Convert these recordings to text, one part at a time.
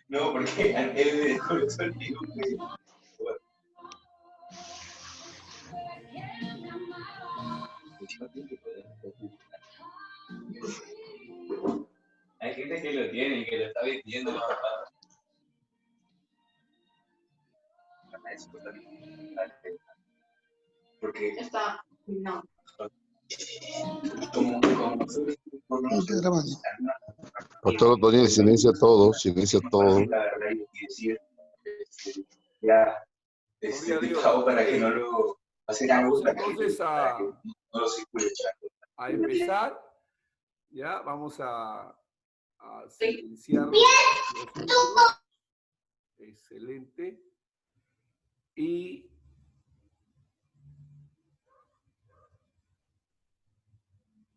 No, porque él me dejó el sonido. Hay gente que lo tiene y que lo está vendiendo. Porque está, no. como Pastor Antonio, silencia todo, silencia todo. la verdad y decir, ya, pago para que no lo hacer algo Vamos entonces no lo circule. a empezar. Ya, vamos a silenciar los micros. Excelente. Y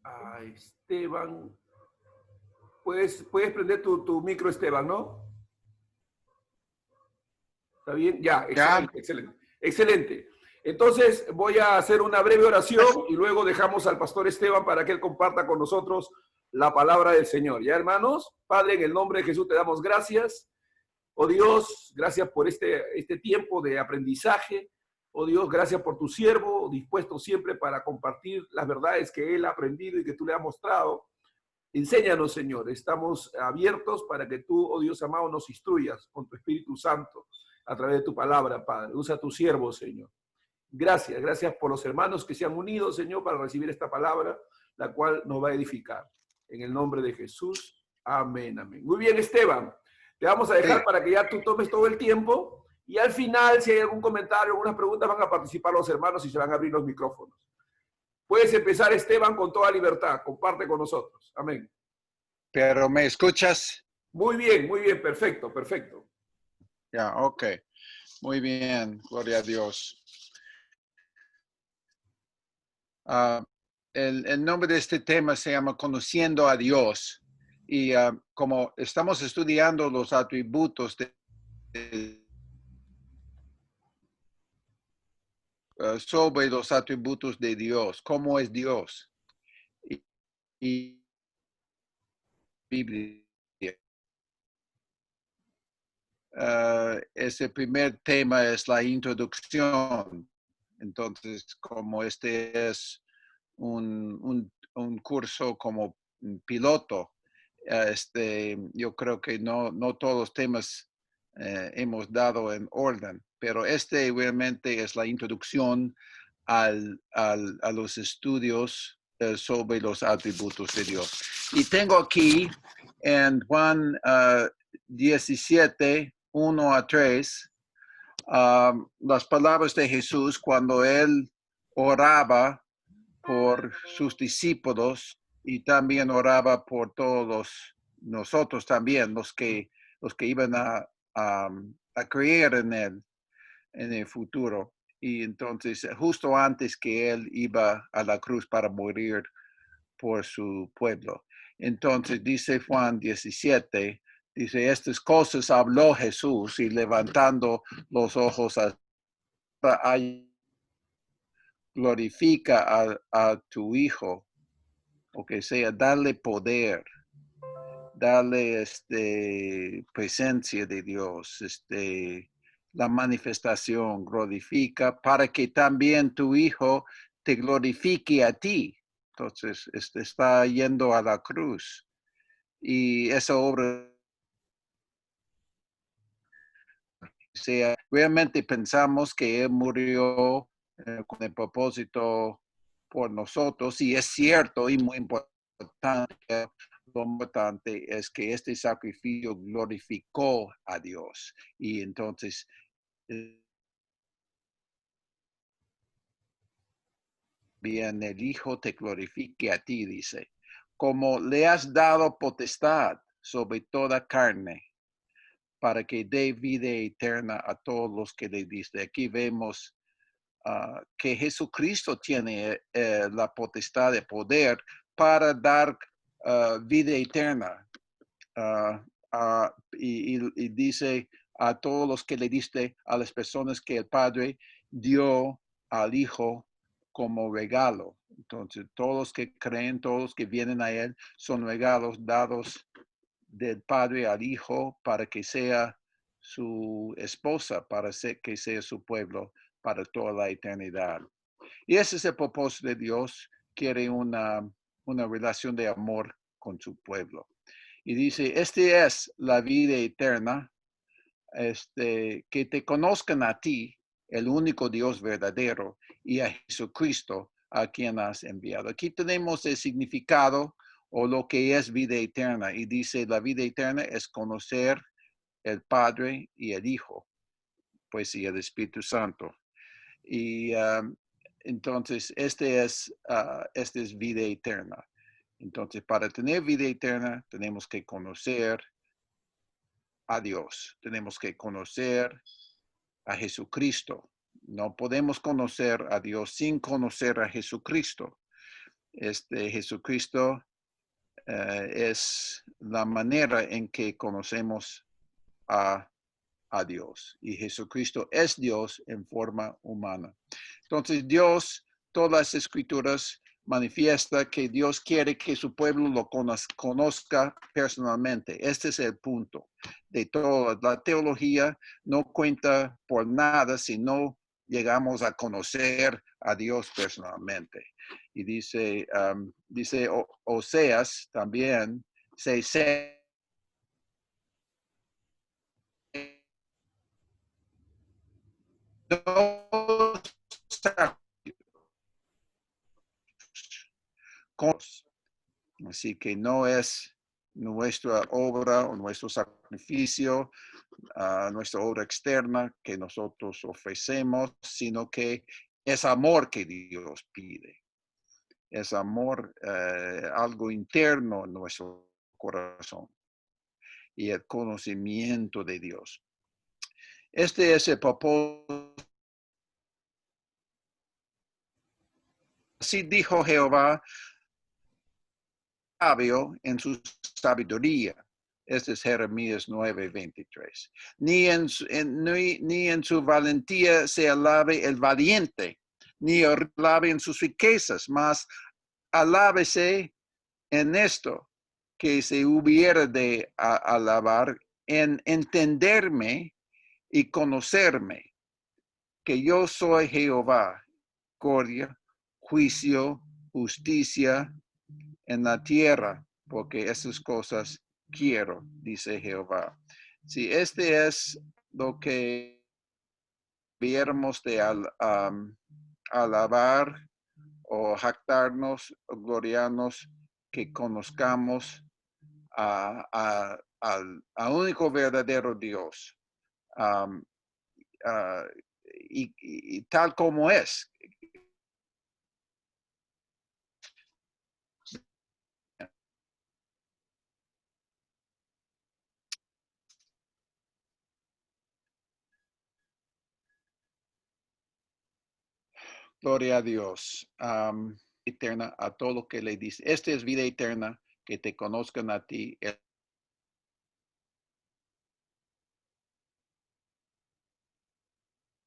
a Esteban. Puedes prender tu micro, Esteban, ¿no? ¿Está bien? Ya, excelente, excelente. Excelente. Entonces voy a hacer una breve oración y luego dejamos al pastor Esteban para que él comparta con nosotros la palabra del Señor. ¿Ya, hermanos? Padre, en el nombre de Jesús te damos gracias. Oh Dios, gracias por este tiempo de aprendizaje. Oh Dios, gracias por tu siervo, dispuesto siempre para compartir las verdades que él ha aprendido y que tú le has mostrado. Enséñanos, Señor. Estamos abiertos para que tú, oh Dios amado, nos instruyas con tu Espíritu Santo a través de tu palabra, Padre. Usa a tu siervo, Señor. Gracias, gracias por los hermanos que se han unido, Señor, para recibir esta palabra, la cual nos va a edificar. En el nombre de Jesús. Amén, amén. Muy bien, Esteban. Te vamos a dejar para que ya tú tomes todo el tiempo y al final, si hay algún comentario, algunas preguntas, van a participar los hermanos y se van a abrir los micrófonos. Puedes empezar, Esteban, con toda libertad. Comparte con nosotros. Amén. ¿Pero me escuchas? Muy bien, perfecto, perfecto. Ya, ok. Muy bien, gloria a Dios. El nombre de este tema se llama Conociendo a Dios. Y como estamos estudiando los atributos sobre los atributos de Dios, cómo es Dios. Y Biblia. Ese primer tema es la introducción. Entonces, como este es un curso como piloto, yo creo que no todos los temas hemos dado en orden, pero este realmente es la introducción a los estudios sobre los atributos de Dios. Y tengo aquí en Juan 17, 1 a 3, las palabras de Jesús cuando él oraba por sus discípulos y también oraba por todos nosotros también, los que iban a creer en él en el futuro. Y entonces, justo antes que él iba a la cruz para morir por su pueblo. Entonces, dice Juan 17, dice, estas cosas habló Jesús y levantando los ojos glorifica a tu Hijo, o que sea, darle poder, darle presencia de Dios, la manifestación, glorifica, para que también tu Hijo te glorifique a ti. Entonces, está yendo a la cruz. Y esa obra, o sea, realmente pensamos que Él murió con el propósito por nosotros, y es cierto y muy importante. Lo importante es que este sacrificio glorificó a Dios. Y entonces, bien, el Hijo te glorifique a ti, dice, como le has dado potestad sobre toda carne, para que dé vida eterna a todos los que le diste. Aquí vemos que Jesucristo tiene la potestad de poder para dar vida eterna. Y dice a todos los que le diste, a las personas que el Padre dio al Hijo como regalo. Entonces, todos los que creen, todos los que vienen a Él, son regalos dados del Padre al Hijo para que sea su esposa, que sea su pueblo para toda la eternidad. Y ese es el propósito de Dios. Quiere una relación de amor con su pueblo. Y dice, es la vida eterna, que te conozcan a ti, el único Dios verdadero, y a Jesucristo, a quien has enviado. Aquí tenemos el significado o lo que es vida eterna. Y dice, la vida eterna es conocer el Padre y el Hijo, pues y el Espíritu Santo. Y entonces, este es vida eterna. Entonces, para tener vida eterna, tenemos que conocer a Dios. Tenemos que conocer a Jesucristo. No podemos conocer a Dios sin conocer a Jesucristo. Jesucristo es la manera en que conocemos a Dios. Y Jesucristo es Dios en forma humana. Entonces Dios, todas las escrituras manifiesta que Dios quiere que su pueblo lo conozca personalmente. Este es el punto de toda la teología. No cuenta por nada si no llegamos a conocer a Dios personalmente. Y dice Oseas también, no así que no es nuestra obra o nuestro sacrificio, nuestra obra externa que nosotros ofrecemos, sino que es amor que Dios pide. Es amor, algo interno en nuestro corazón y el conocimiento de Dios. Este es el propósito. Así dijo Jehová, sabio en su sabiduría. Este es Jeremías 9:23. Ni en su valentía se alabe el valiente, ni alabe en sus riquezas, mas alábese en esto, que se hubiera de alabar, en entenderme y conocerme, que yo soy Jehová, misericordia, juicio, justicia en la tierra, porque esas cosas quiero, dice Jehová. Si este es lo que viéramos de alabar o jactarnos, o gloriarnos, que conozcamos al único verdadero Dios. Y tal como es. Gloria a Dios. Eterna a todo lo que le dice. Esta es vida eterna, que te conozcan a ti.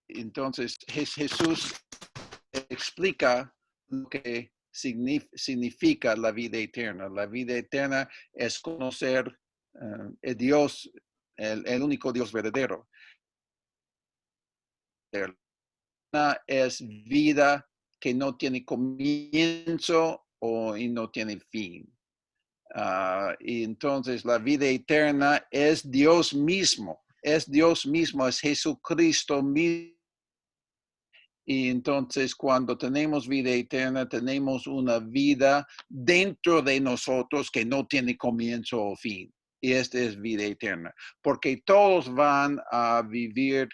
Entonces Jesús explica lo que significa la vida eterna. La vida eterna es conocer el Dios, el único Dios verdadero. Es vida que no tiene comienzo y no tiene fin. Y entonces la vida eterna es Dios mismo, es Jesucristo mismo. Y entonces cuando tenemos vida eterna, tenemos una vida dentro de nosotros que no tiene comienzo o fin. Y esta es vida eterna, porque todos van a vivir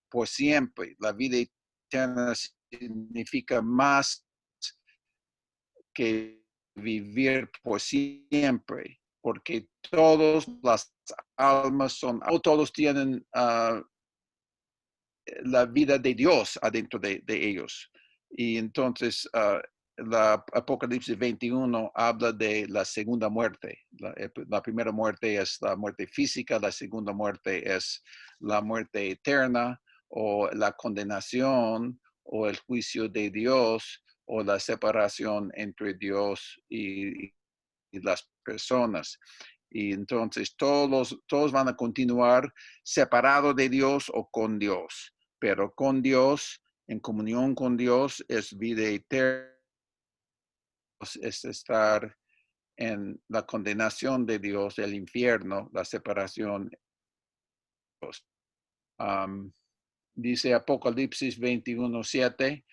por siempre. La vida eterna significa más que vivir por siempre, porque todas las almas todos tienen la vida de Dios adentro de ellos. Y entonces la Apocalipsis 21 habla de la segunda muerte. La primera muerte es la muerte física, la segunda muerte es la muerte eterna o la condenación o el juicio de Dios o la separación entre Dios y las personas. Y entonces todos van a continuar separados de Dios o con Dios, pero con Dios, en comunión con Dios, es vida eterna, es estar en la condenación de Dios, el infierno, la separación. Dice Apocalipsis 21:7,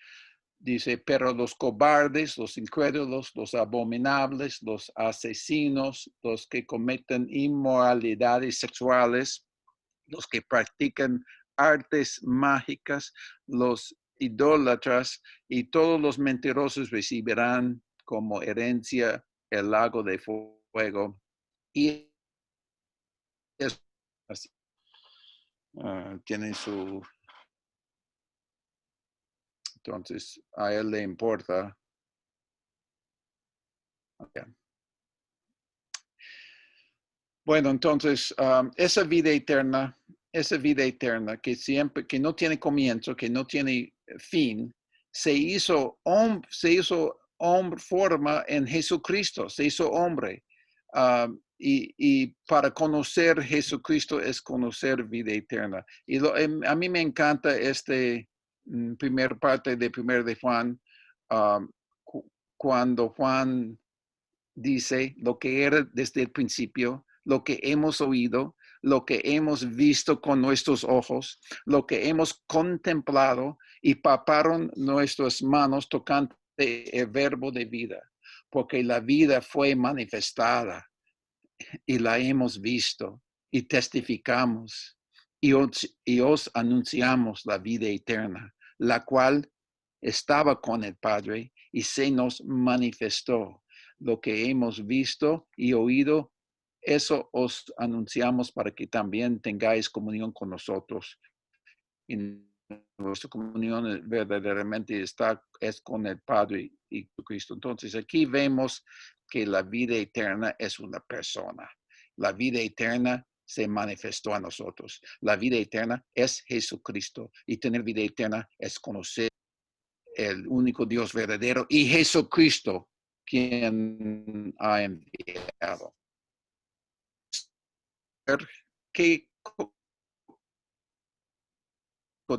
dice, pero los cobardes, los incrédulos, los abominables, los asesinos, los que cometen inmoralidades sexuales, los que practican artes mágicas, los idólatras y todos los mentirosos recibirán como herencia el lago de fuego. Y es así. Tiene su... Entonces, a él le importa. Okay. Bueno, entonces, esa vida eterna que siempre, que no tiene comienzo, que no tiene fin, se hizo forma en Jesucristo, se hizo hombre. Y para conocer Jesucristo es conocer vida eterna. Y a mí me encanta primera parte de 1 de Juan, cuando Juan dice lo que era desde el principio, lo que hemos oído, lo que hemos visto con nuestros ojos, lo que hemos contemplado y palparon nuestras manos tocante el verbo de vida, porque la vida fue manifestada y la hemos visto y testificamos y os anunciamos la vida eterna, la cual estaba con el Padre y se nos manifestó. Lo que hemos visto y oído, eso os anunciamos para que también tengáis comunión con nosotros. Y nuestra comunión verdaderamente es con el Padre y Cristo. Entonces aquí vemos que la vida eterna es una persona. La vida eterna se manifestó a nosotros. La vida eterna es Jesucristo. Y tener vida eterna es conocer el único Dios verdadero y Jesucristo, quien ha enviado. ¿Qué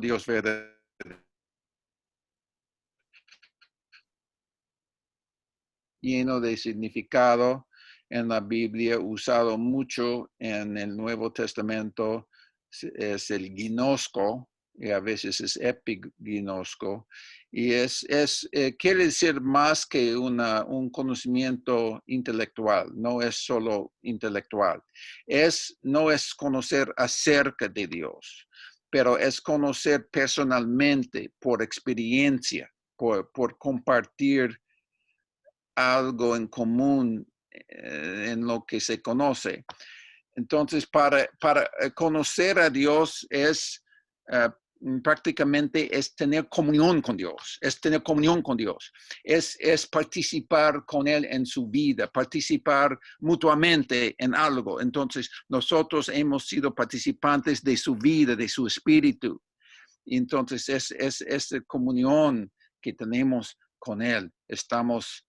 Dios verdadero? Lleno de significado en la Biblia, usado mucho en el Nuevo Testamento, es el ginosco, y a veces es epiginosco, y quiere decir más que un conocimiento intelectual, no es solo intelectual. No es conocer acerca de Dios, pero es conocer personalmente, por experiencia, por compartir algo en común en lo que se conoce. Entonces, para conocer a Dios prácticamente es tener comunión con Dios, es participar con Él en su vida, participar mutuamente en algo. Entonces, nosotros hemos sido participantes de su vida, de su espíritu. Entonces, es esta comunión que tenemos con Él. Estamos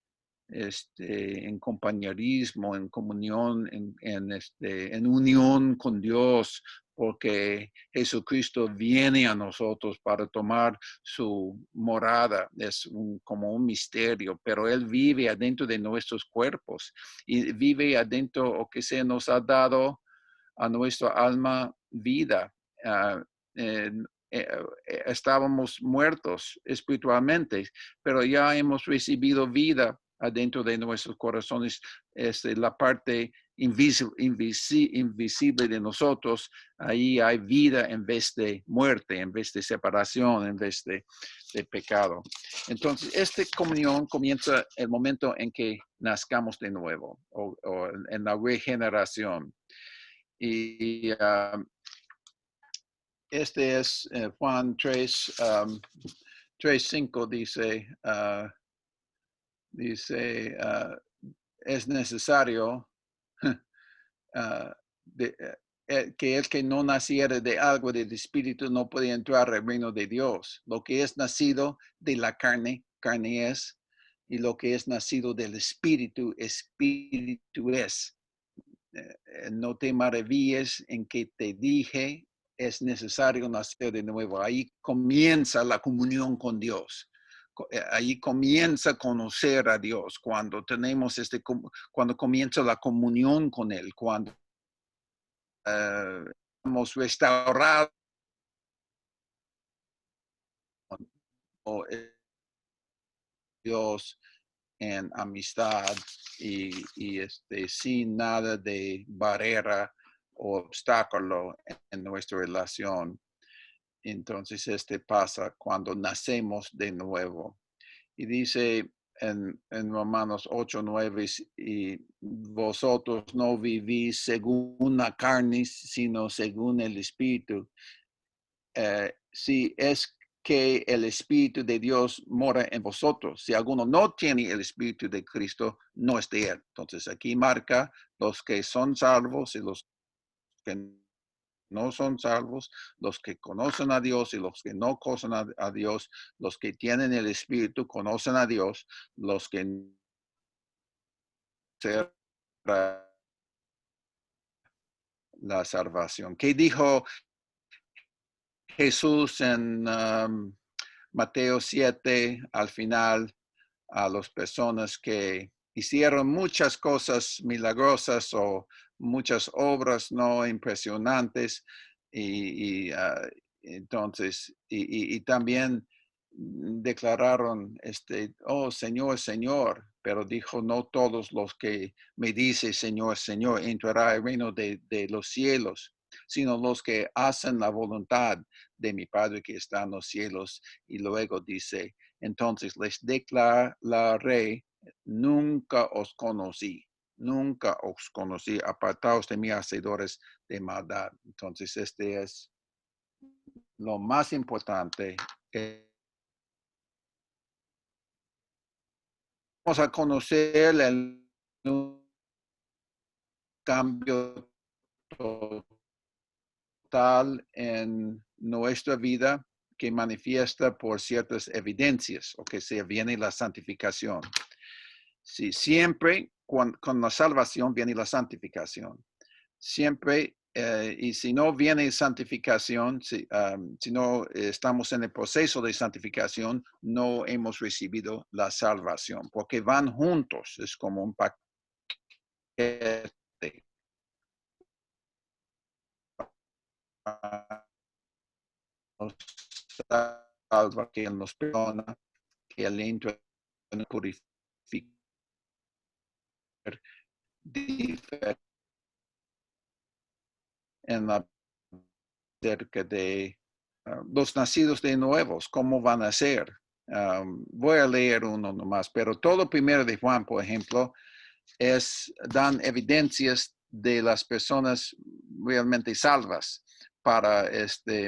en compañerismo, en comunión, en unión con Dios, porque Jesucristo viene a nosotros para tomar su morada. Es como un misterio, pero Él vive adentro de nuestros cuerpos y vive adentro, o que se nos ha dado a nuestra alma vida. Estábamos muertos espiritualmente, pero ya hemos recibido vida adentro de nuestros corazones. La parte invisible de nosotros, ahí hay vida en vez de muerte, en vez de separación, en vez de pecado. Entonces, esta comunión comienza el momento en que nazcamos de nuevo, o en la regeneración. Y este es Juan 3:5 dice, es necesario que el que no naciera de algo del Espíritu no puede entrar al reino de Dios. Lo que es nacido de la carne, carne es, y lo que es nacido del Espíritu, Espíritu es. no te maravilles en que te dije, es necesario nacer de nuevo. Ahí comienza la comunión con Dios. Ahí comienza a conocer a Dios, cuando tenemos cuando comienza la comunión con Él, cuando hemos restaurado Dios en amistad y sin nada de barrera o obstáculo en nuestra relación. Entonces, pasa cuando nacemos de nuevo. Y dice en Romanos 8:9, y vosotros no vivís según la carne, sino según el Espíritu. Si es que el Espíritu de Dios mora en vosotros. Si alguno no tiene el Espíritu de Cristo, no es de él. Entonces aquí marca los que son salvos y los que no son salvos, los que conocen a Dios y los que no conocen a Dios, los que tienen el Espíritu conocen a Dios, los que no la salvación. ¿Qué dijo Jesús en Mateo 7 al final a las personas que hicieron muchas cosas milagrosas o muchas obras no impresionantes entonces y también declararon oh Señor, Señor, pero dijo no todos los que me dicen Señor, Señor entrará al reino de los cielos, sino los que hacen la voluntad de mi Padre que está en los cielos. Y luego dice, entonces les declararé, nunca os conocí, apartaos de mí, hacedores de maldad. Entonces es lo más importante. Vamos a conocer el cambio total en nuestra vida que manifiesta por ciertas evidencias, o que se viene la santificación. Sí, siempre con la salvación viene la santificación. Siempre, y si no viene santificación, si no estamos en el proceso de santificación, no hemos recibido la salvación, porque van juntos, es como un paquete. Nos salva, que nos perdona, que Él entra en purificar en la cerca de los nacidos de nuevos, cómo van a ser. Voy a leer uno nomás, pero todo primero de Juan, por ejemplo, dan evidencias de las personas realmente salvas para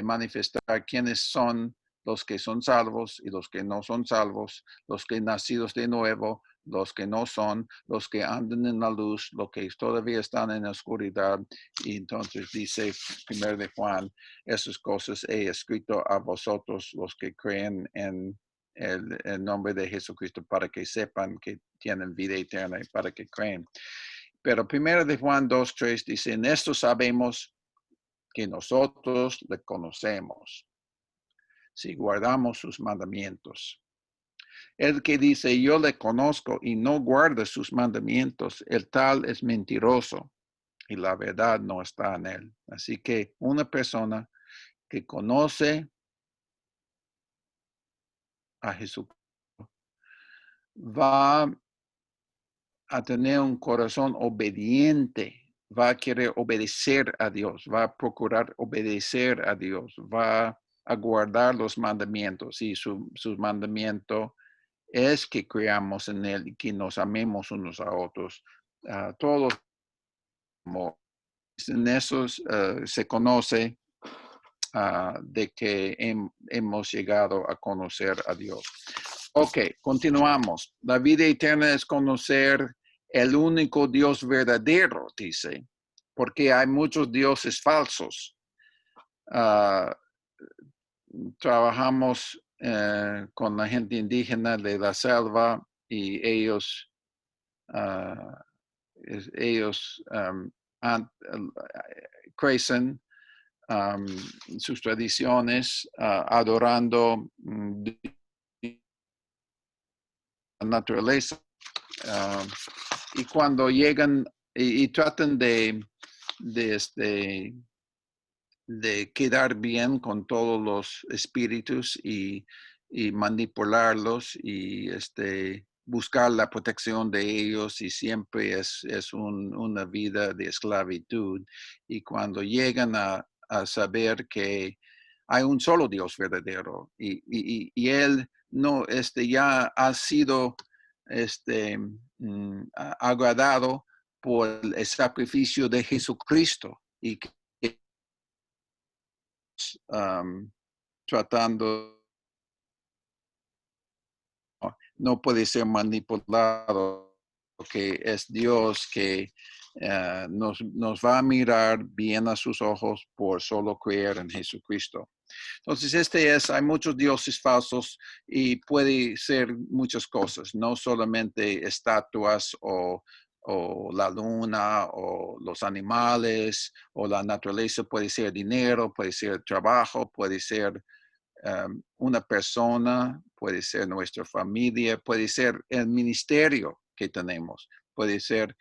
manifestar quiénes son los que son salvos y los que no son salvos, los que nacidos de nuevo, los que no son, los que andan en la luz, los que todavía están en la oscuridad. Y entonces dice primero de Juan, esas cosas he escrito a vosotros los que creen en el nombre de Jesucristo, para que sepan que tienen vida eterna y para que creen. Pero primero de Juan 2:3 dice, en esto sabemos que nosotros le conocemos, si guardamos sus mandamientos. El que dice, yo le conozco y no guarda sus mandamientos, el tal es mentiroso y la verdad no está en él. Así que una persona que conoce a Jesucristo va a tener un corazón obediente, va a querer obedecer a Dios, va a procurar obedecer a Dios, va a guardar los mandamientos, y su mandamiento es que creamos en Él y que nos amemos unos a otros. Todos en eso se conoce de que hemos llegado a conocer a Dios. Ok, continuamos. La vida eterna es conocer el único Dios verdadero, dice, porque hay muchos dioses falsos. Trabajamos con la gente indígena de la selva y ellos crecen sus tradiciones adorando la naturaleza. Y cuando llegan y tratan de quedar bien con todos los espíritus y manipularlos y buscar la protección de ellos, y siempre es una vida de esclavitud. Y cuando llegan a saber que hay un solo Dios verdadero y Él no ya ha sido agradado por el sacrificio de Jesucristo, y que tratando no puede ser manipulado, que es Dios que nos va a mirar bien a sus ojos por solo creer en Jesucristo. Entonces, hay muchos dioses falsos y puede ser muchas cosas, no solamente estatuas o la luna o los animales o la naturaleza. Puede ser dinero, puede ser trabajo, puede ser una persona, puede ser nuestra familia, puede ser el ministerio que tenemos, puede ser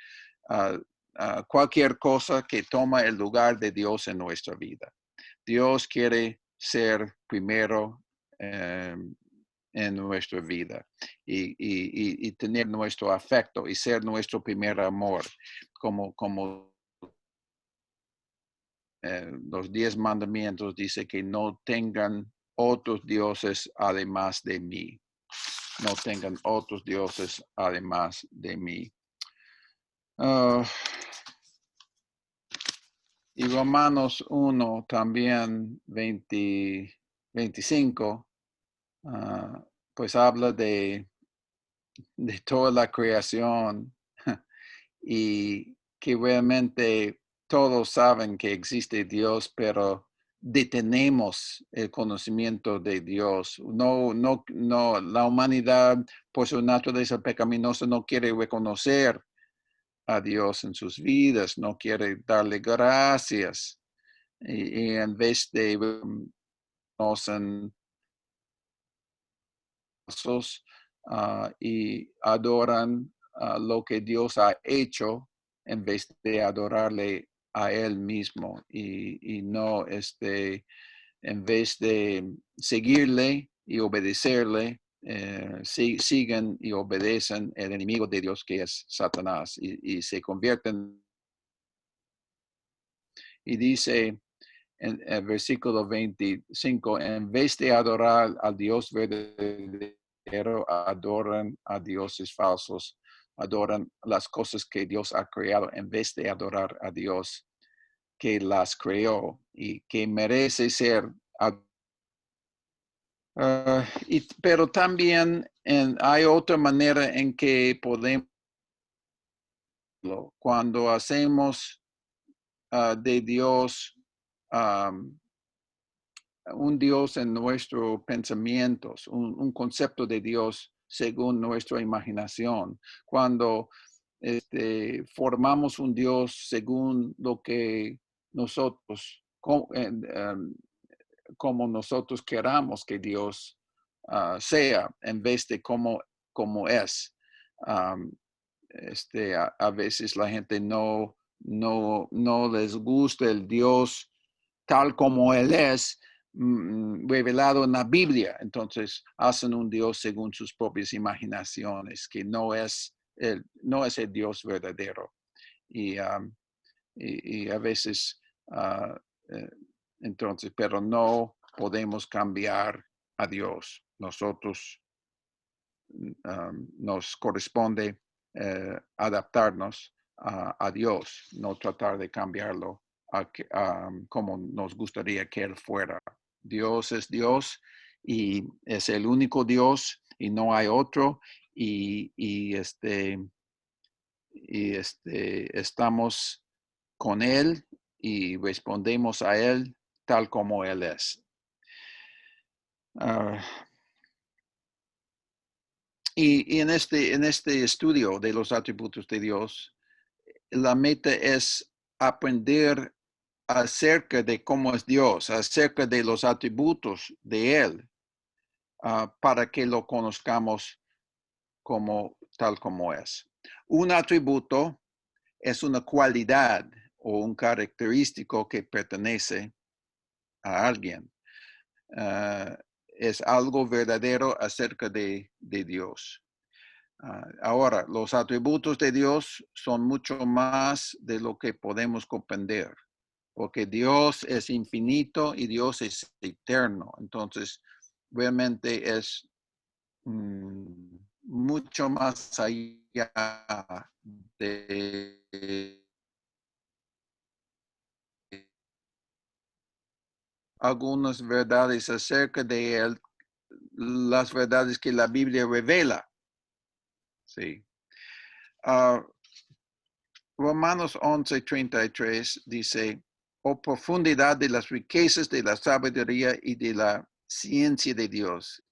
cualquier cosa que toma el lugar de Dios en nuestra vida. Dios quiere ser primero en nuestra vida y tener nuestro afecto y ser nuestro primer amor, como los 10 mandamientos dice que no tengan otros dioses además de mí. No tengan otros dioses además de mí. Y Romanos 1 también, 25, pues habla de toda la creación y que realmente todos saben que existe Dios, pero detenemos el conocimiento de Dios. No, la humanidad por su naturaleza pecaminosa no quiere reconocer a Dios en sus vidas, no quiere darle gracias. Y en vez de reconocen y adoran lo que Dios ha hecho en vez de adorarle a Él mismo, y no en vez de seguirle y obedecerle, siguen y obedecen el enemigo de Dios, que es Satanás, y se convierten. Y dice en el versículo 25, en vez de adorar al Dios verdadero, adoran a dioses falsos, adoran las cosas que Dios ha creado en vez de adorar a Dios que las creó y que merece ser. Pero también hay otra manera en que podemos, cuando hacemos de Dios un Dios en nuestros pensamientos, un concepto de Dios según nuestra imaginación. Cuando formamos un Dios según lo que nosotros, como nosotros queramos que Dios sea, en vez de como es. A veces la gente no les gusta el Dios tal como Él es, revelado en la Biblia. Entonces hacen un Dios según sus propias imaginaciones, que no es el Dios verdadero. Y a veces, entonces, pero no podemos cambiar a Dios. Nosotros nos corresponde adaptarnos a Dios, no tratar de cambiarlo como nos gustaría que Él fuera. Dios es Dios y es el único Dios y no hay otro, y estamos con Él y respondemos a Él tal como Él es. Y en este estudio de los atributos de Dios, la meta es aprender acerca de cómo es Dios, acerca de los atributos de Él, para que lo conozcamos tal como es. Un atributo es una cualidad o un característico que pertenece a alguien. Es algo verdadero acerca de Dios. Ahora, los atributos de Dios son mucho más de lo que podemos comprender, porque Dios es infinito y Dios es eterno. Entonces, realmente es mucho más allá de algunas verdades acerca de Él, las verdades que la Biblia revela. Sí. Romanos 11:33 dice, oh profundidad de las riquezas de la sabiduría y de la ciencia de Dios,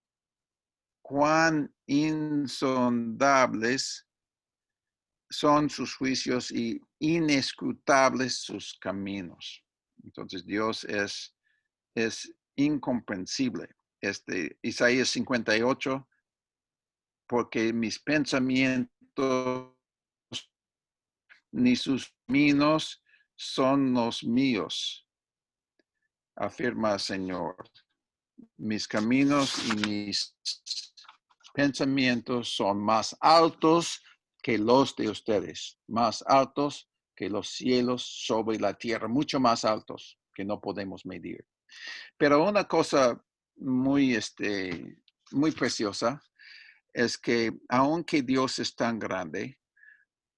cuán insondables son sus juicios y inescrutables sus caminos. Entonces Dios es incomprensible. Isaías 58, porque mis pensamientos ni sus caminos son los míos, afirma el Señor. Mis caminos y mis pensamientos son más altos que los de ustedes, más altos que los cielos sobre la tierra, mucho más altos que no podemos medir. Pero una cosa muy, muy preciosa es que aunque Dios es tan grande,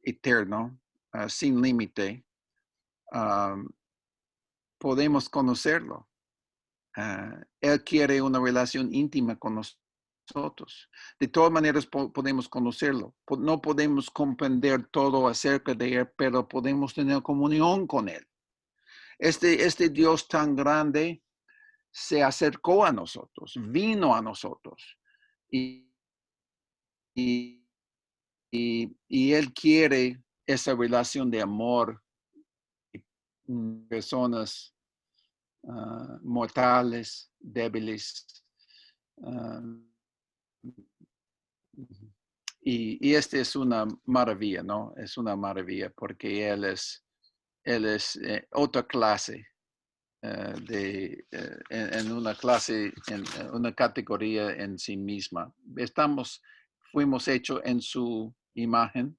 eterno, sin límite, podemos conocerlo. Él quiere una relación íntima con nosotros. De todas maneras podemos conocerlo. No podemos comprender todo acerca de Él, pero podemos tener comunión con Él. Este Dios tan grande se acercó a nosotros, vino a nosotros. Y Él quiere esa relación de amor. Personas mortales, débiles. Y esta es una maravilla, ¿no? Es una maravilla porque Él es otra clase en una clase, en una categoría en sí misma. Fuimos hechos en su imagen,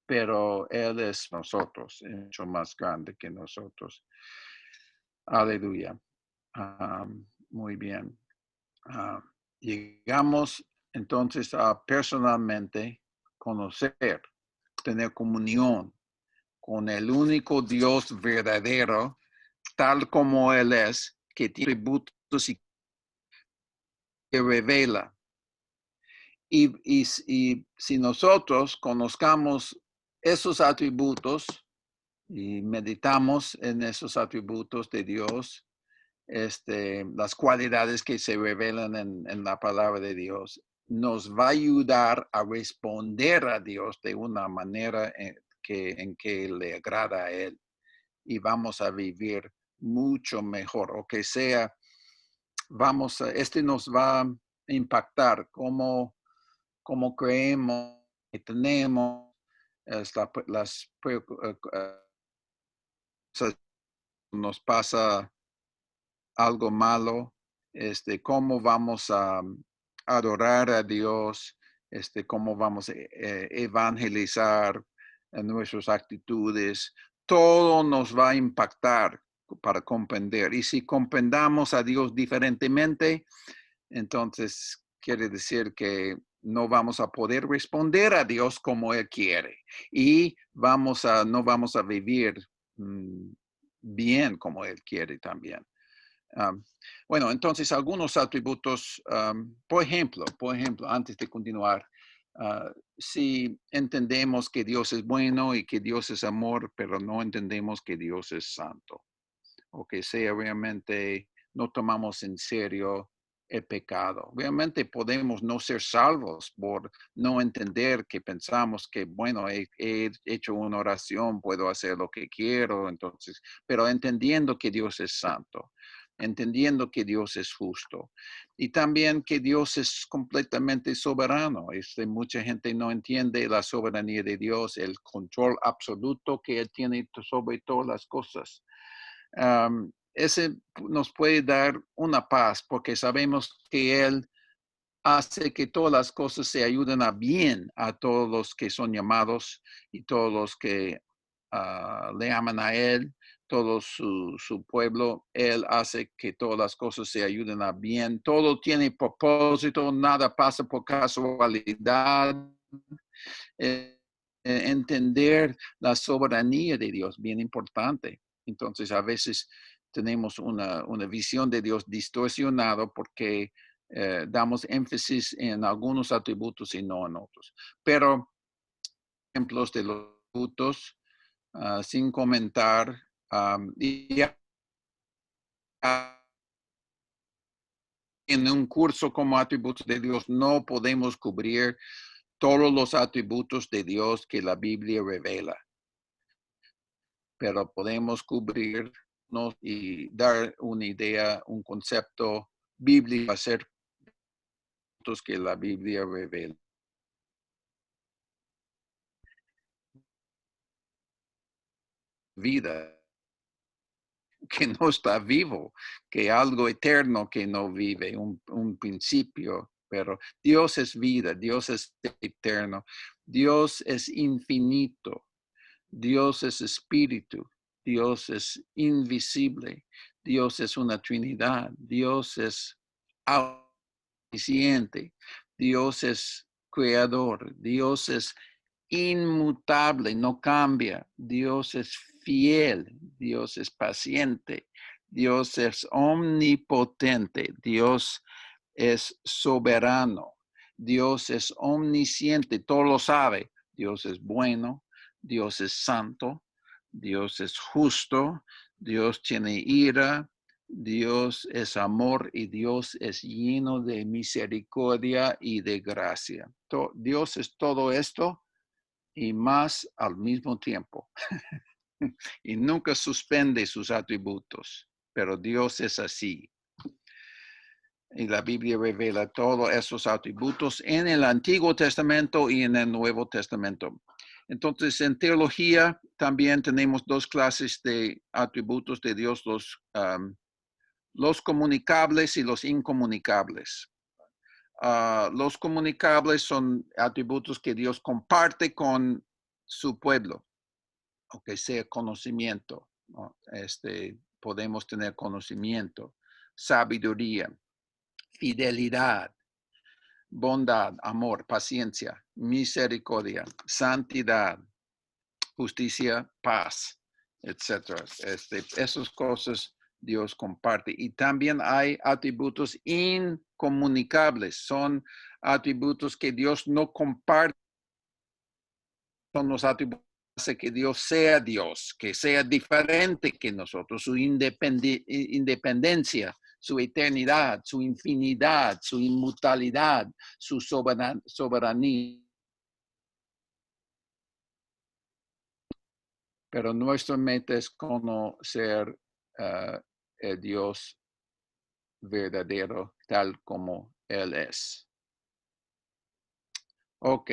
pero Él es nosotros, mucho más grande que nosotros. Aleluya. Muy bien. Llegamos entonces a personalmente conocer, tener comunión con el único Dios verdadero, tal como Él es, que tiene atributos y que revela. Y si nosotros conozcamos esos atributos y meditamos en esos atributos de Dios, las cualidades que se revelan en la palabra de Dios, nos va a ayudar a responder a Dios de una manera en que le agrada a Él. Y vamos a vivir mucho mejor, o que sea, nos va a impactar cómo creemos que tenemos nos pasa algo malo, cómo vamos a adorar a Dios, cómo vamos a evangelizar en nuestras actitudes. Todo nos va a impactar para comprender. Y si comprendamos a Dios diferentemente, entonces quiere decir que no vamos a poder responder a Dios como Él quiere. Y no vamos a vivir bien como Él quiere también. Bueno, entonces algunos atributos, por ejemplo, antes de continuar, si entendemos que Dios es bueno y que Dios es amor, pero no entendemos que Dios es santo, o que sea realmente no tomamos en serio, la persona de Dios, el pecado. Obviamente podemos no ser salvos por no entender que pensamos que, bueno, he hecho una oración, puedo hacer lo que quiero, entonces, pero entendiendo que Dios es santo, entendiendo que Dios es justo y también que Dios es completamente soberano. Mucha gente no entiende la soberanía de Dios, el control absoluto que Él tiene sobre todas las cosas. Ese nos puede dar una paz porque sabemos que Él hace que todas las cosas se ayuden a bien a todos los que son llamados y todos los que le aman a Él, todo su pueblo. Él hace que todas las cosas se ayuden a bien. Todo tiene propósito, nada pasa por casualidad. Entender la soberanía de Dios, bien importante. Entonces, a veces tenemos una visión de Dios distorsionada porque damos énfasis en algunos atributos y no en otros. Pero ejemplos de los atributos, sin comentar, en un curso como atributos de Dios no podemos cubrir todos los atributos de Dios que la Biblia revela, pero podemos cubrirnos y dar una idea, un concepto bíblico acerca de los que la Biblia revela. Vida que no está vivo, que algo eterno que no vive, un principio, pero Dios es vida, Dios es eterno, Dios es infinito, Dios es espíritu, Dios es invisible, Dios es una Trinidad, Dios es omnisciente, Dios es creador, Dios es inmutable, no cambia, Dios es fiel, Dios es paciente, Dios es omnipotente, Dios es soberano, Dios es omnisciente, todo lo sabe, Dios es bueno, Dios es santo, Dios es justo, Dios tiene ira, Dios es amor y Dios es lleno de misericordia y de gracia. Dios es todo esto y más al mismo tiempo. Y nunca suspende sus atributos, pero Dios es así. Y la Biblia revela todos esos atributos en el Antiguo Testamento y en el Nuevo Testamento. Entonces, en teología también tenemos dos clases de atributos de Dios, los comunicables y los incomunicables. Los comunicables son atributos que Dios comparte con su pueblo, aunque sea conocimiento, ¿no? Podemos tener conocimiento, sabiduría, fidelidad, bondad, amor, paciencia, misericordia, santidad, justicia, paz, etc. Esas cosas Dios comparte. Y también hay atributos incomunicables. Son atributos que Dios no comparte. Son los atributos que hacen que Dios, que sea diferente que nosotros, su independencia, su eternidad, su infinidad, su inmutabilidad, su soberanía. Pero nuestra meta es conocer el Dios verdadero tal como Él es. Ok,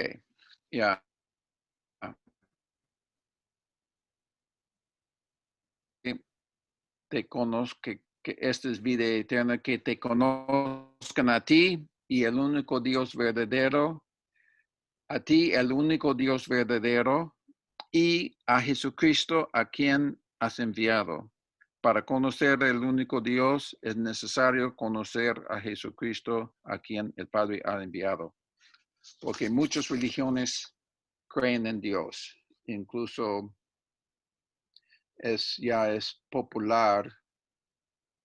ya. Te conozco, que esta es vida eterna, que te conozcan a ti y el único Dios verdadero, a ti el único Dios verdadero y a Jesucristo a quien has enviado. Para conocer el único Dios es necesario conocer a Jesucristo a quien el Padre ha enviado. Porque muchas religiones creen en Dios. Incluso ya es popular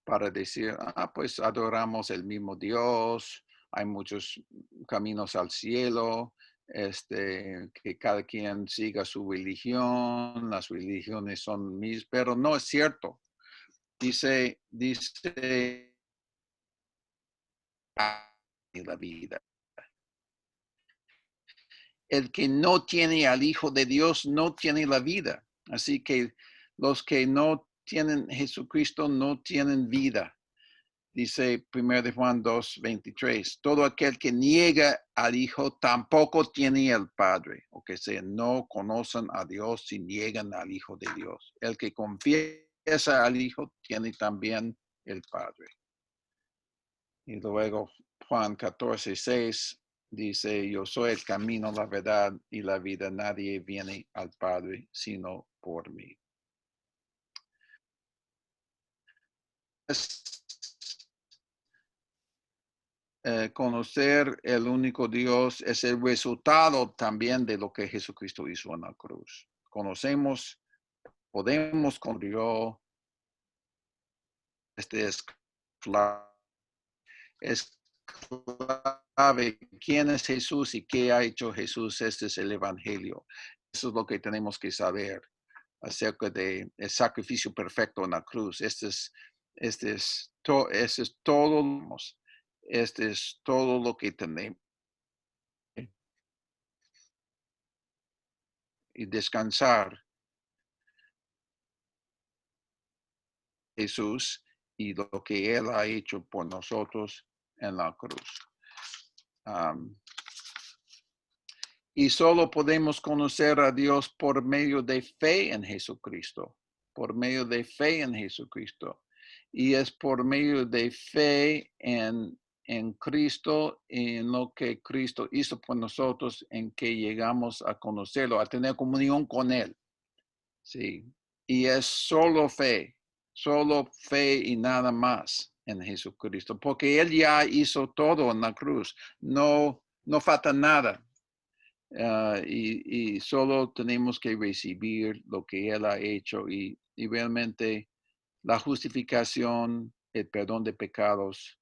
para decir, pues adoramos el mismo Dios, hay muchos caminos al cielo, que cada quien siga su religión, las religiones son mismas, pero no es cierto. Dice y la vida. El que no tiene al Hijo de Dios no tiene la vida. Así que los que no tienen Jesucristo no tienen vida. Dice 1 Juan 2:23, todo aquel que niega al Hijo tampoco tiene al Padre. O que sea, no conocen a Dios si niegan al Hijo de Dios. El que confiesa al Hijo tiene también el Padre. Y luego Juan 14:6 dice, yo soy el camino, la verdad y la vida. Nadie viene al Padre sino por mí. Conocer el único Dios es el resultado también de lo que Jesucristo hizo en la cruz. Podemos con Dios. Es clave quién es Jesús y qué ha hecho Jesús. Este es el Evangelio. Eso es lo que tenemos que saber acerca del sacrificio perfecto en la cruz. Este es todo. Este es todo lo que tenemos. Y descansar Jesús y lo que Él ha hecho por nosotros en la cruz. Y solo podemos conocer a Dios por medio de fe en Jesucristo. Por medio de fe en Jesucristo. Y es por medio de fe en Cristo, en lo que Cristo hizo por nosotros, en que llegamos a conocerlo, a tener comunión con Él. Sí. Y es solo fe y nada más en Jesucristo, porque Él ya hizo todo en la cruz. No falta nada. Y solo tenemos que recibir lo que Él ha hecho y realmente la justificación, el perdón de pecados,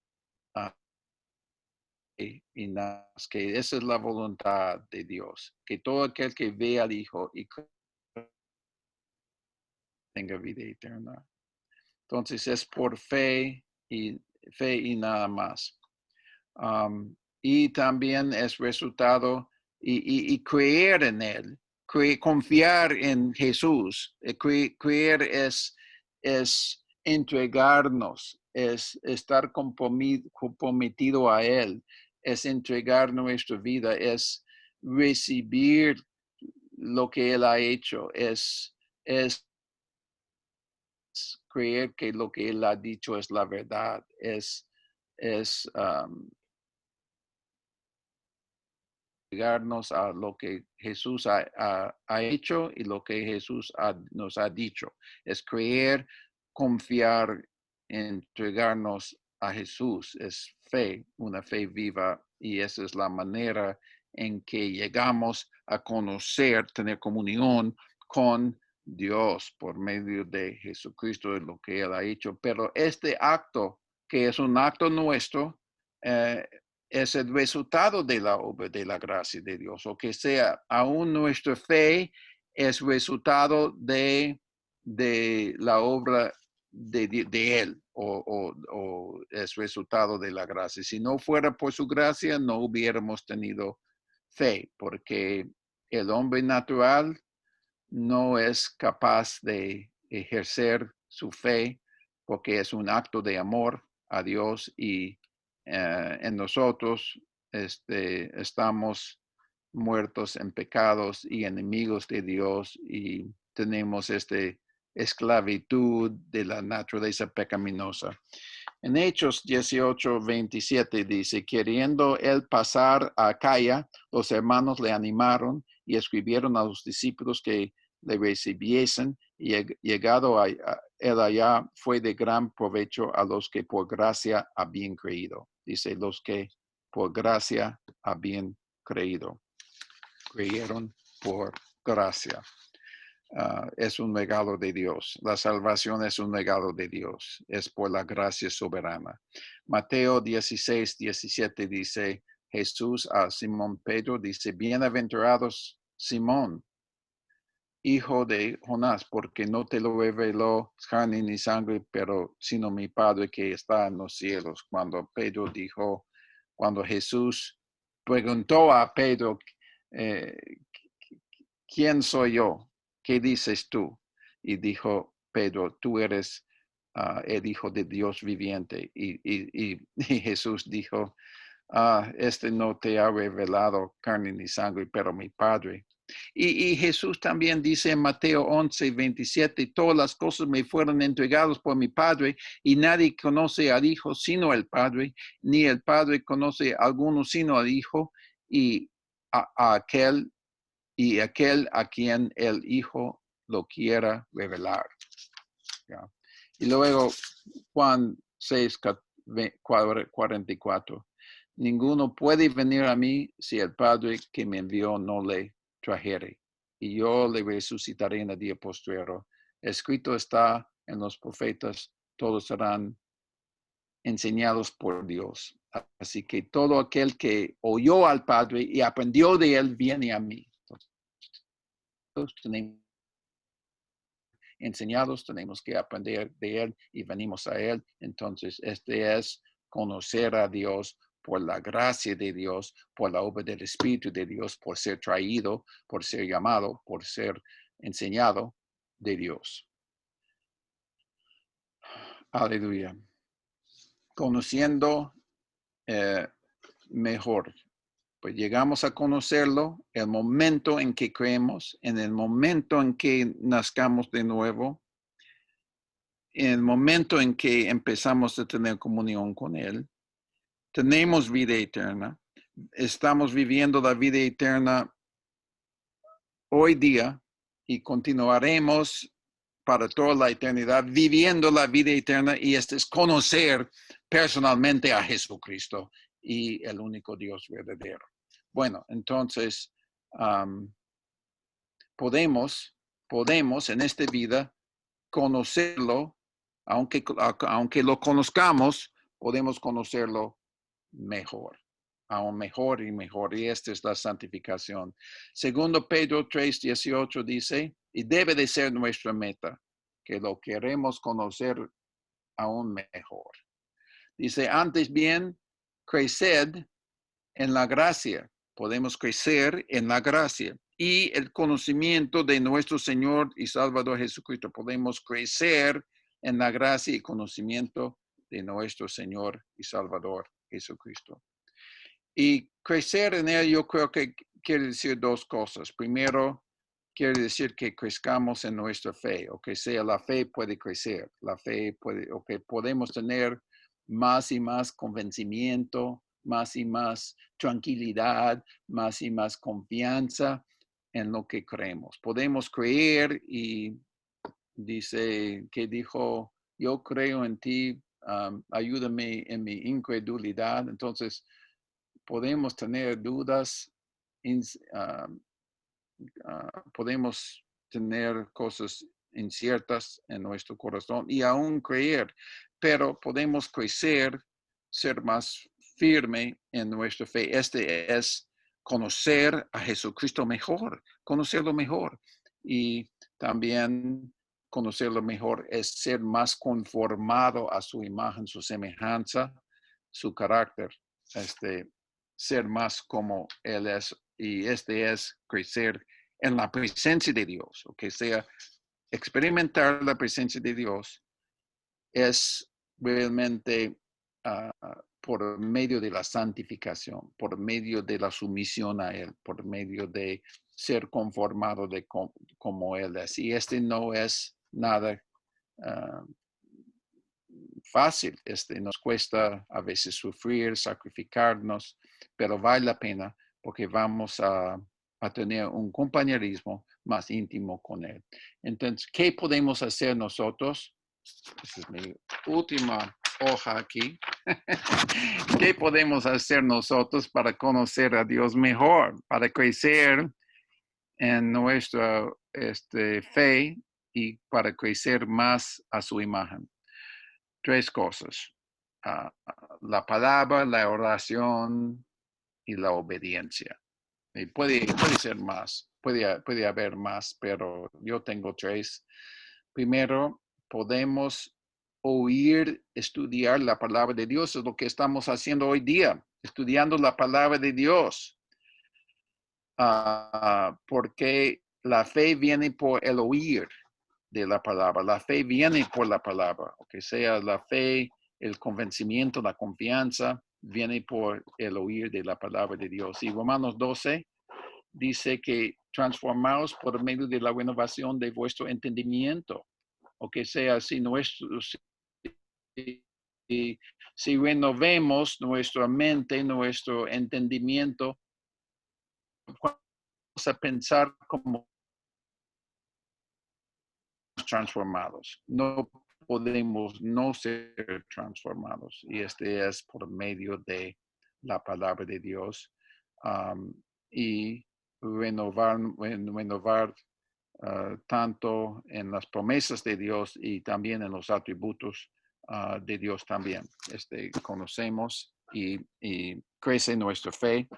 y nada más, que esa es la voluntad de Dios, que todo aquel que ve al Hijo y tenga vida eterna. Entonces es por fe y nada más. Y también es resultado y creer en Él, confiar en Jesús. Creer es entregarnos, es estar comprometido a Él, es entregar nuestra vida, es recibir lo que Él ha hecho, es creer que lo que Él ha dicho es la verdad, es llegarnos a lo que Jesús ha hecho y lo que Jesús nos ha dicho. Es creer, confiar, entregarnos a Jesús. Es fe, una fe viva, y esa es la manera en que llegamos a conocer, tener comunión con Dios por medio de Jesucristo, de lo que Él ha hecho. Pero este acto, que es un acto nuestro, es el resultado de la obra de la gracia de Dios, o que sea, aún nuestra fe es resultado de la obra de Él, o es resultado de la gracia. Si no fuera por su gracia, no hubiéramos tenido fe, porque el hombre natural no es capaz de ejercer su fe, porque es un acto de amor a Dios, y en nosotros estamos muertos en pecados y enemigos de Dios, y tenemos esclavitud de la naturaleza pecaminosa. En Hechos 18:27 dice, queriendo él pasar a Acaya, los hermanos le animaron y escribieron a los discípulos que le recibiesen, y llegado a él allá fue de gran provecho a los que por gracia habían creído. Dice, los que por gracia habían creído. Creyeron por gracia. Es un regalo de Dios. La salvación es un regalo de Dios. Es por la gracia soberana. Mateo 16:17 dice, Jesús a Simón Pedro dice, bienaventurados Simón, hijo de Jonás, porque no te lo reveló carne ni sangre, sino mi Padre que está en los cielos. Cuando Pedro dijo, cuando Jesús preguntó a Pedro, ¿quién soy yo? ¿Qué dices tú? Y dijo Pedro, tú eres el Hijo de Dios viviente. Y Jesús dijo, este no te ha revelado carne ni sangre, pero mi Padre. Y Jesús también dice en Mateo 11:27, todas las cosas me fueron entregadas por mi Padre, y nadie conoce al Hijo sino el Padre, ni el Padre conoce a alguno sino al Hijo, y aquel a quien el Hijo lo quiera revelar. ¿Ya? Y luego Juan 6:44. Ninguno puede venir a mí si el Padre que me envió no le trajere, y yo le resucitaré en el día postrero. Escrito está en los profetas, todos serán enseñados por Dios. Así que todo aquel que oyó al Padre y aprendió de él viene a mí. Todos tenemos enseñados, tenemos que aprender de él y venimos a él. Entonces, este es conocer a Dios por la gracia de Dios, por la obra del Espíritu de Dios, por ser traído, por ser llamado, por ser enseñado de Dios. Aleluya. Conociendo mejor. Pues llegamos a conocerlo el momento en que creemos, en el momento en que nazcamos de nuevo, en el momento en que empezamos a tener comunión con Él. Tenemos vida eterna. Estamos viviendo la vida eterna hoy día y continuaremos para toda la eternidad viviendo la vida eterna, y este es conocer personalmente a Jesucristo y el único Dios verdadero. Bueno, entonces podemos en esta vida conocerlo, aunque lo conozcamos, podemos conocerlo mejor, aún mejor y mejor, y esta es la santificación. Segundo Pedro 3:18 dice, y debe de ser nuestra meta, que lo queremos conocer aún mejor. Dice, antes bien, creced en la gracia. Podemos crecer en la gracia y el conocimiento de nuestro Señor y Salvador Jesucristo. Podemos crecer en la gracia y conocimiento de nuestro Señor y Salvador Jesucristo. Y crecer en él, yo creo que quiere decir dos cosas. Primero, quiere decir que crezcamos en nuestra fe, o que sea la fe puede crecer. La fe puede, o que podemos tener más y más convencimiento, más y más tranquilidad, más y más confianza en lo que creemos. Podemos creer y dice que dijo, yo creo en ti, ayúdame en mi incredulidad. Entonces, podemos tener dudas, podemos tener cosas inciertas en nuestro corazón y aún creer, pero podemos crecer, ser más firme en nuestra fe. Este es conocer a Jesucristo mejor, conocerlo mejor. Y también conocerlo mejor es ser más conformado a su imagen, su semejanza, su carácter, ser más como Él es. Y este es crecer en la presencia de Dios, o que sea experimentar la presencia de Dios es realmente por medio de la santificación, por medio de la sumisión a Él, por medio de ser conformado de como Él es. Y no es nada fácil. Nos cuesta a veces sufrir, sacrificarnos, pero vale la pena porque vamos a tener un compañerismo más íntimo con Él. Entonces, ¿qué podemos hacer nosotros? Esa es mi última hoja aquí. ¿Qué podemos hacer nosotros para conocer a Dios mejor, para crecer en nuestra fe y para crecer más a su imagen? Tres cosas: la palabra, la oración y la obediencia. Y puede ser más, puede haber más, pero yo tengo tres. Primero, podemos oír, estudiar la palabra de Dios. Es lo que estamos haciendo hoy día, estudiando la palabra de Dios. Porque la fe viene por el oír de la palabra. La fe viene por la palabra. O que sea la fe, el convencimiento, la confianza, viene por el oír de la palabra de Dios. Y Romanos 12 dice que transformaos por medio de la renovación de vuestro entendimiento. O que sea, si renovemos nuestra mente, nuestro entendimiento, vamos a pensar como transformados. No podemos no ser transformados. Y este es por medio de la palabra de Dios. Y renovar tanto en las promesas de Dios y también en los atributos de Dios también. Conocemos y crece nuestra fe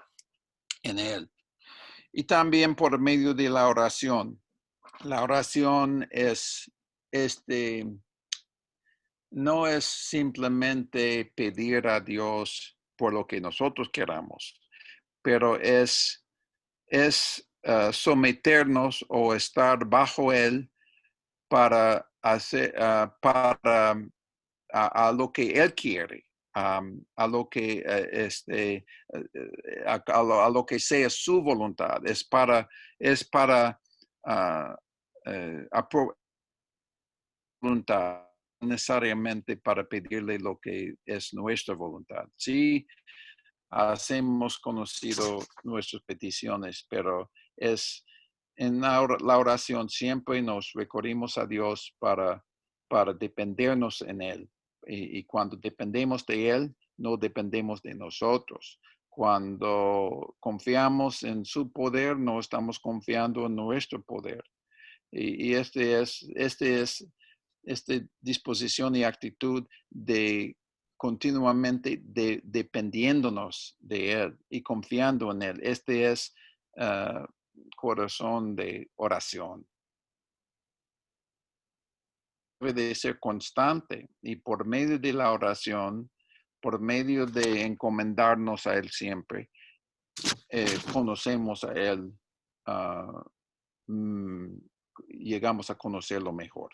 en Él. Y también por medio de la oración. La oración es, no es simplemente pedir a Dios por lo que nosotros queramos, pero es someternos o estar bajo Él para hacer, a lo que Él quiere, a lo que a lo que sea su voluntad. Es para voluntad, necesariamente para pedirle lo que es nuestra voluntad. Sí, hemos conocido nuestras peticiones, pero es en la oración siempre nos recurrimos a Dios para dependernos en Él. Y cuando dependemos de Él, no dependemos de nosotros. Cuando confiamos en su poder, no estamos confiando en nuestro poder. Y esta disposición y actitud de continuamente dependiéndonos de Él y confiando en Él. Este es corazón de oración. Debe de ser constante y por medio de la oración, por medio de encomendarnos a Él siempre, conocemos a Él, llegamos a conocerlo mejor.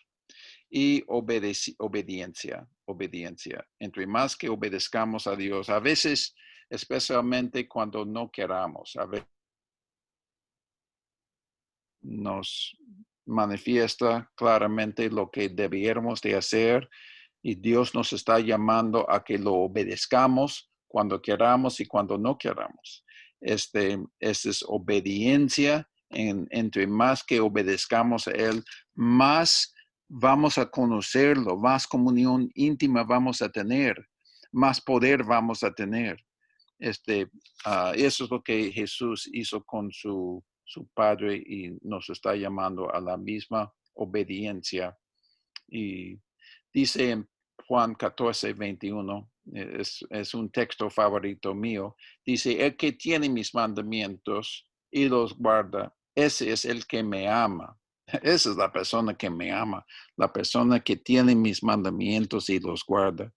Y obediencia. Entre más que obedezcamos a Dios, a veces, especialmente cuando no queramos, a veces nos manifiesta claramente lo que debiéramos de hacer y Dios nos está llamando a que lo obedezcamos cuando queramos y cuando no queramos. Esta es obediencia. Entre más que obedezcamos a Él, más vamos a conocerlo, más comunión íntima vamos a tener, más poder vamos a tener. Eso es lo que Jesús hizo con su Padre y nos está llamando a la misma obediencia. Y dice en Juan 14:21, es un texto favorito mío, dice, el que tiene mis mandamientos y los guarda, ese es el que me ama. Esa es la persona que me ama, la persona que tiene mis mandamientos y los guarda.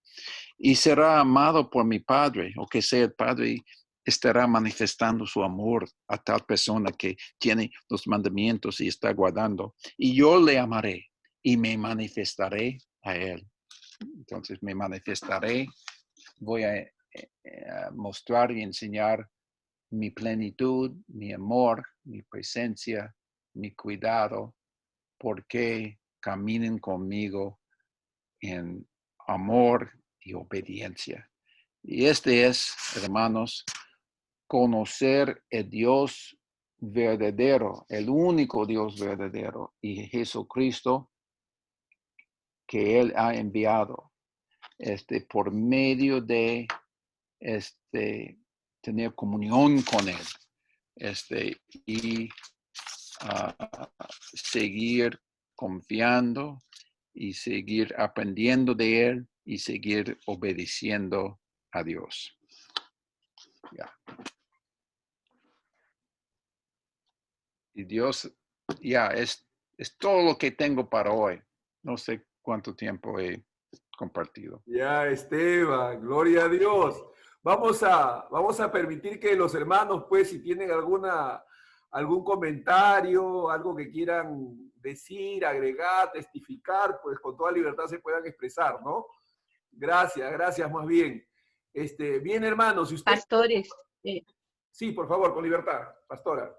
Y será amado por mi Padre, o que sea el Padre estará manifestando su amor a tal persona que tiene los mandamientos y está guardando. Y yo le amaré y me manifestaré a Él. Entonces me manifestaré, voy a mostrar y enseñar mi plenitud, mi amor, mi presencia, mi cuidado, porque caminen conmigo en amor y obediencia. Y este es, hermanos, conocer el Dios verdadero, el único Dios verdadero, y Jesucristo que Él ha enviado, por medio de tener comunión con Él, y seguir confiando y seguir aprendiendo de Él y seguir obedeciendo a Dios. Yeah. Y Dios, es todo lo que tengo para hoy. No sé cuánto tiempo he compartido. Ya, Esteban, gloria a Dios. Vamos a permitir que los hermanos, pues, si tienen algún comentario, algo que quieran decir, agregar, testificar, pues con toda libertad se puedan expresar, ¿no? Gracias, más bien. Bien, hermanos, si usted... Pastores, Sí, por favor, con libertad, pastora.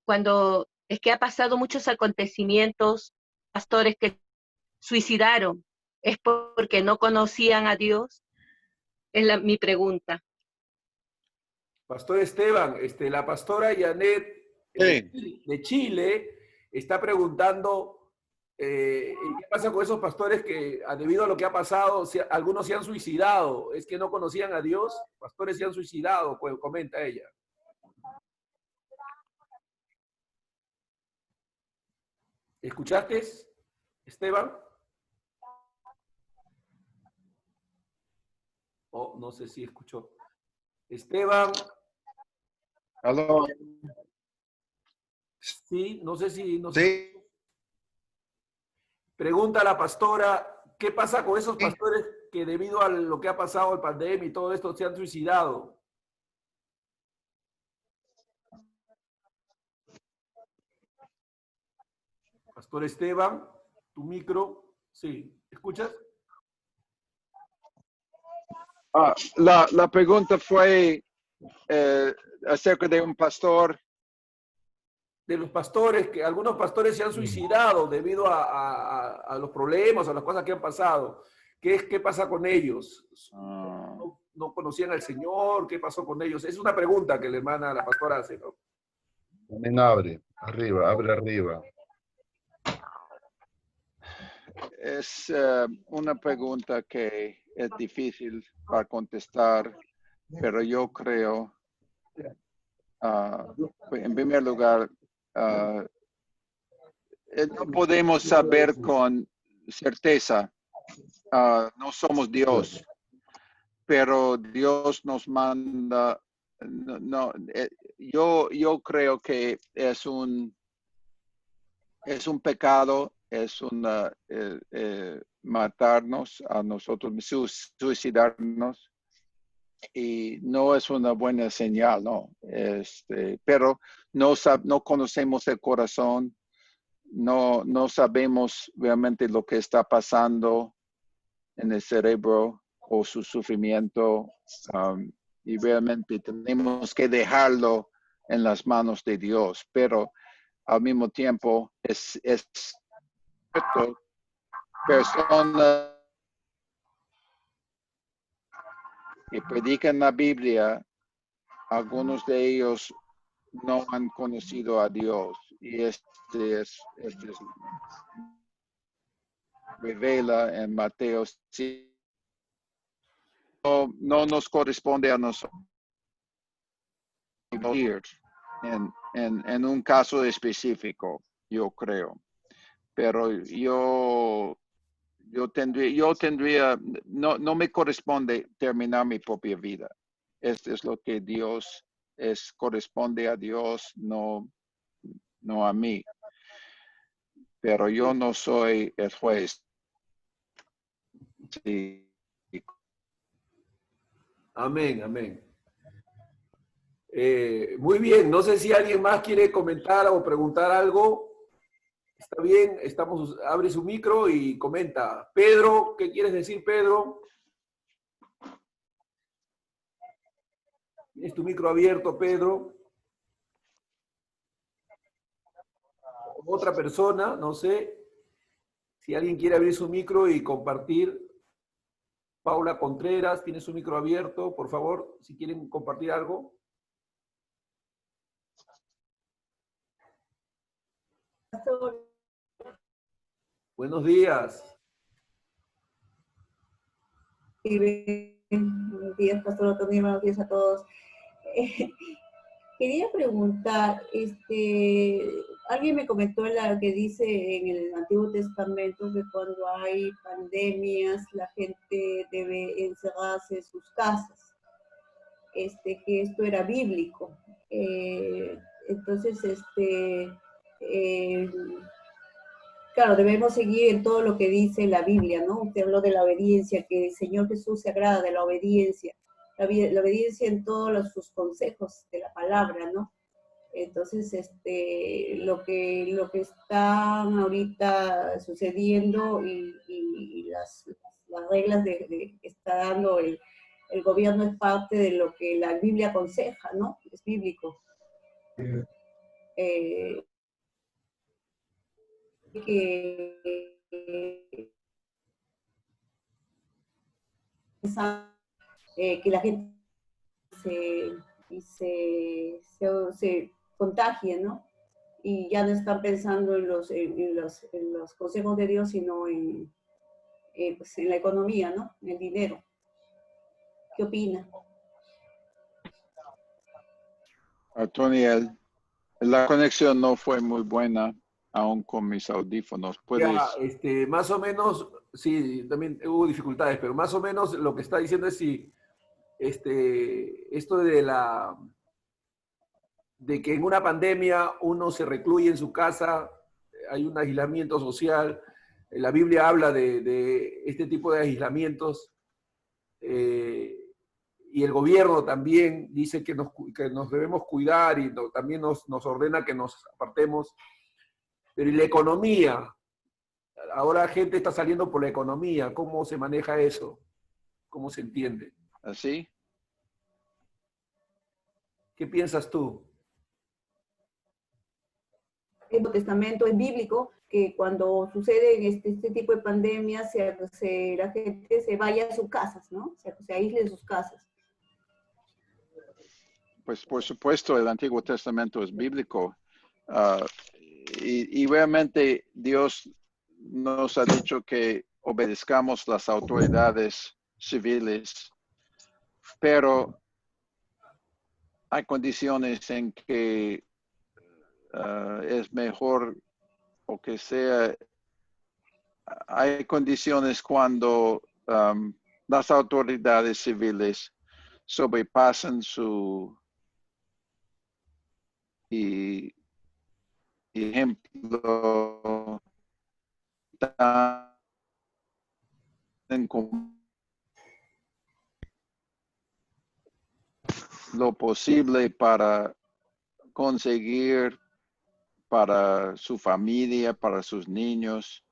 cuando es que ha pasado muchos acontecimientos, pastores que suicidaron, ¿es porque no conocían a Dios? Es mi pregunta. Pastor Esteban, la pastora Janet de Chile está preguntando qué pasa con esos pastores que, debido a lo que ha pasado, algunos se han suicidado. ¿Es que no conocían a Dios? Pastores se han suicidado, pues, comenta ella. ¿Escuchaste, Esteban? Oh, no sé si escuchó. Esteban. ¿Aló? Sí, no sé si... No Sí. sé. Pregunta a la pastora, ¿qué pasa con esos pastores que debido a lo que ha pasado, el pandemia y todo esto, se han suicidado? Pastor Esteban, tu micro, sí, ¿escuchas? La pregunta fue acerca de un pastor. De los pastores, que algunos pastores se han suicidado debido a los problemas, a las cosas que han pasado. ¿Qué pasa con ellos? ¿No conocían al Señor? ¿Qué pasó con ellos? Es una pregunta que la hermana, la pastora hace, ¿no? También abre arriba. Es una pregunta que es difícil para contestar, pero yo creo, en primer lugar, no podemos saber con certeza, no somos Dios, pero Dios nos manda, yo creo que es un pecado, es una matarnos a nosotros, suicidarnos, y no es una buena señal, ¿no? Pero no conocemos el corazón, no sabemos realmente lo que está pasando en el cerebro o su sufrimiento, y realmente tenemos que dejarlo en las manos de Dios, pero al mismo tiempo es cierto, personas que predican la Biblia, algunos de ellos no han conocido a Dios, y revela en Mateo 5. No nos corresponde a nosotros en un caso específico, yo creo. Pero no me corresponde terminar mi propia vida. Esto es lo que Dios corresponde a Dios, no a mí. Pero yo no soy el juez. Sí. Amén. Muy bien, no sé si alguien más quiere comentar o preguntar algo. Está bien, abre su micro y comenta. Pedro, ¿qué quieres decir, Pedro? ¿Tienes tu micro abierto, Pedro? Otra persona, no sé. Si alguien quiere abrir su micro y compartir. Paula Contreras, tiene su micro abierto, por favor, si quieren compartir algo. Buenos días. Buenos días, Pastor Otomí, buenos días a todos. Quería preguntar, alguien me comentó la que dice en el Antiguo Testamento que cuando hay pandemias la gente debe encerrarse en sus casas, que esto era bíblico. Entonces, claro, debemos seguir en todo lo que dice la Biblia, ¿no? Usted habló de la obediencia, que el Señor Jesús se agrada de la obediencia, la obediencia en todos sus consejos de la palabra, ¿no? Entonces, lo que está ahorita sucediendo y las reglas que está dando el gobierno es parte de lo que la Biblia aconseja, ¿no? Es bíblico. Que la gente se contagie, ¿no? Y ya no están pensando en los consejos de Dios, sino pues en la economía, ¿no? En el dinero. ¿Qué opina? Toniel, la conexión no fue muy buena, aún con mis audífonos. ¿Puedes? Ya, más o menos, sí, también hubo dificultades, pero más o menos lo que está diciendo es si esto de que en una pandemia uno se recluye en su casa, hay un aislamiento social. La Biblia habla de este tipo de aislamientos, y el gobierno también dice que nos debemos cuidar y también nos ordena que nos apartemos. Pero ¿y la economía? Ahora la gente está saliendo por la economía. ¿Cómo se maneja eso? ¿Cómo se entiende? ¿Así? ¿Sí? ¿Qué piensas tú? El Nuevo Testamento es bíblico, que cuando sucede este tipo de pandemias, la gente se vaya a sus casas, ¿no? Se aísle de sus casas. Pues por supuesto, el Antiguo Testamento es bíblico. Y realmente Dios nos ha dicho que obedezcamos las autoridades civiles, pero hay condiciones en que es mejor o que sea, hay condiciones cuando las autoridades civiles sobrepasan su ejemplo con lo posible para conseguir para su familia, para sus niños,